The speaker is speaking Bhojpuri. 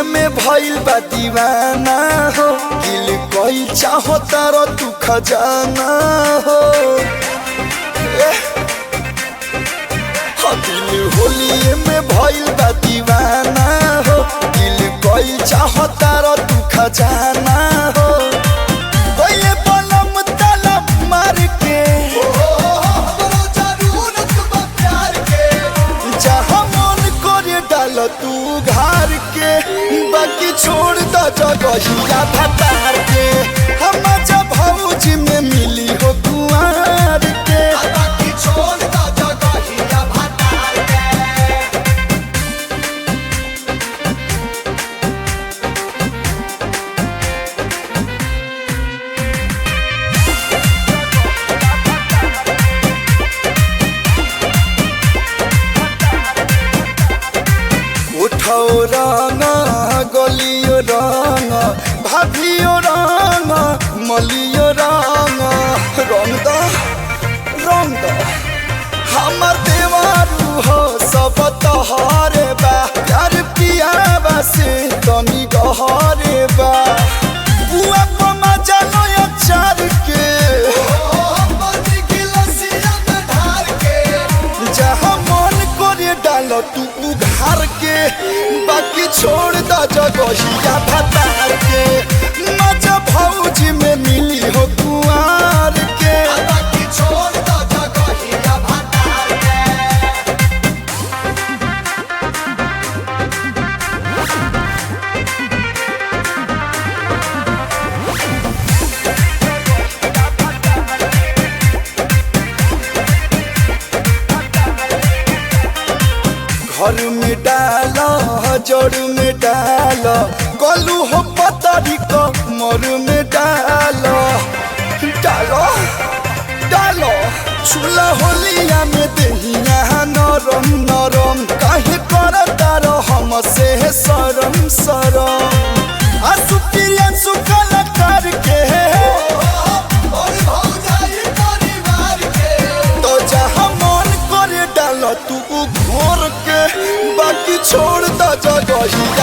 होलिए में भइल बा दीवाना हो, दिल कोई चाहो तारो तू खजाना हो। दिल होलिए में भइल बा दीवाना हो, दिल कोई चाहो तारो तू खजाना हो। कोई बलम तलब मार के जहाँ मन करे डाल तू घर के, बाकी छोड़ द जगहिया भतार के। हम जब भौजी में मिली हो कुआर के, बाकी छोड़ द जगहिया भतार के। उठाओ रंग गलियो रंग, भाभियो रंग मलियो रंग, रंग द हमर देवारू हो सब तोहरे बा। प्यार पियाबा से तनी गहरे बा, बुआ पमा जानो अचार के जहाँ मन करे डाल तू उघार के, बाकी छोड़ द जगहिया भतार के। मजा भौजी में मिली हो कुआर के, बाकी छोड़ द जगहिया भतार के। घर में डाला जड़ में डाला, कलू हो पतरी कमर में डाला। डालो डालो छुला होलिया में देहिया नरम नरम, काहे करता रह हमसे शरम शरम। आंसू प्रियांशु कलाकार के और भौजाई परिवार के, तो जहाँ मन करे डाल तू घोर के, बाकी छोड़ द जगहिया